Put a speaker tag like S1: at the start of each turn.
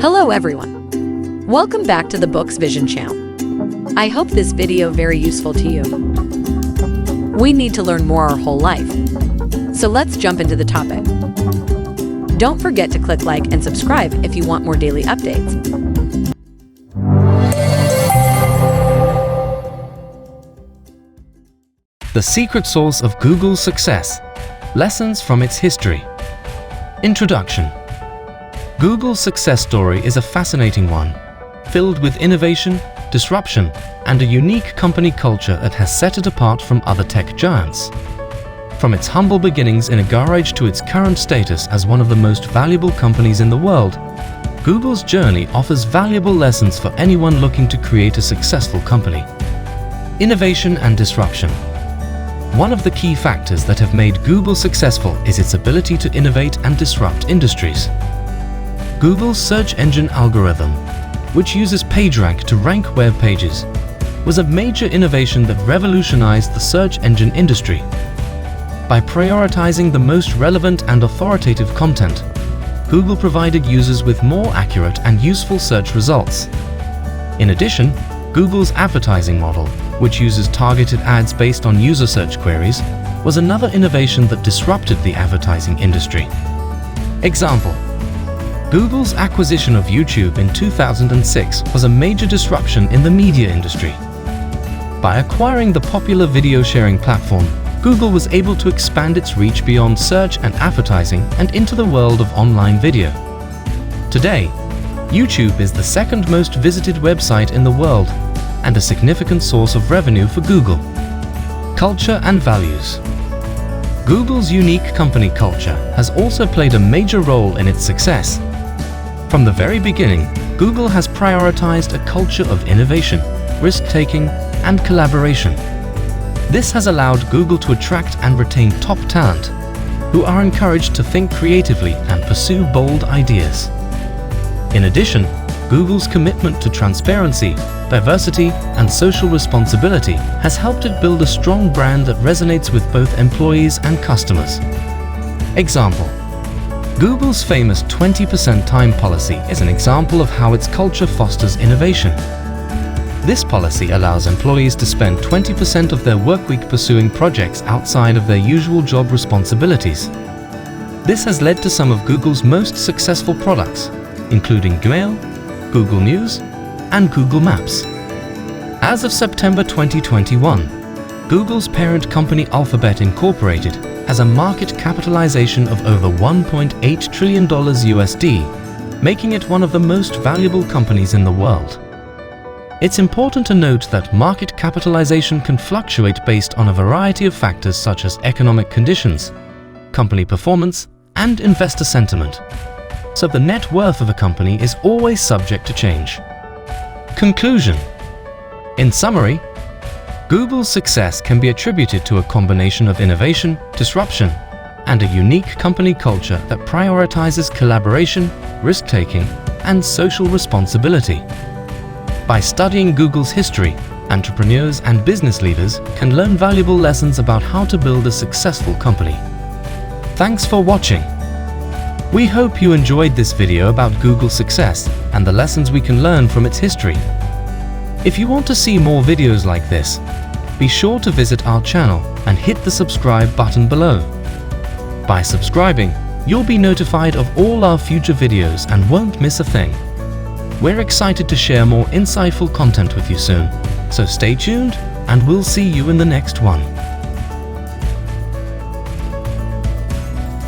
S1: Hello everyone. Welcome back to the Books Vision channel. I hope this video very useful to you. We need to learn more our whole life. So let's jump into the topic. Don't forget to click like and subscribe if you want more daily updates.
S2: The secret sauce of Google's success. Lessons from its history. Introduction. Google's success story is a fascinating one, filled with innovation, disruption, and a unique company culture that has set it apart from other tech giants. From its humble beginnings in a garage to its current status as one of the most valuable companies in the world, Google's journey offers valuable lessons for anyone looking to create a successful company. Innovation and disruption. One of the key factors that have made Google successful is its ability to innovate and disrupt industries. Google's search engine algorithm, which uses PageRank to rank web pages, was a major innovation that revolutionized the search engine industry. By prioritizing the most relevant and authoritative content, Google provided users with more accurate and useful search results. In addition, Google's advertising model, which uses targeted ads based on user search queries, was another innovation that disrupted the advertising industry. Example: Google's acquisition of YouTube in 2006 was a major disruption in the media industry. By acquiring the popular video sharing platform, Google was able to expand its reach beyond search and advertising and into the world of online video. Today, YouTube is the second most visited website in the world and a significant source of revenue for Google. Culture and values. Google's unique company culture has also played a major role in its success. From the very beginning, Google has prioritized a culture of innovation, risk-taking, and collaboration. This has allowed Google to attract and retain top talent, who are encouraged to think creatively and pursue bold ideas. In addition, Google's commitment to transparency, diversity, and social responsibility has helped it build a strong brand that resonates with both employees and customers. Example: Google's famous 20% time policy is an example of how its culture fosters innovation. This policy allows employees to spend 20% of their workweek pursuing projects outside of their usual job responsibilities. This has led to some of Google's most successful products, including Gmail, Google News, and Google Maps. As of September 2021, Google's parent company Alphabet Incorporated has a market capitalization of over $1.8 trillion USD, making it one of the most valuable companies in the world. It's important to note that market capitalization can fluctuate based on a variety of factors such as economic conditions, company performance, and investor sentiment. So the net worth of a company is always subject to change. Conclusion. In summary, Google's success can be attributed to a combination of innovation, disruption, and a unique company culture that prioritizes collaboration, risk-taking, and social responsibility. By studying Google's history, entrepreneurs and business leaders can learn valuable lessons about how to build a successful company. Thanks for watching. We hope you enjoyed this video about Google's success and the lessons we can learn from its history. If you want to see more videos like this, be sure to visit our channel and hit the subscribe button below. By subscribing, you'll be notified of all our future videos and won't miss a thing. We're excited to share more insightful content with you soon, so stay tuned and we'll see you in the next one.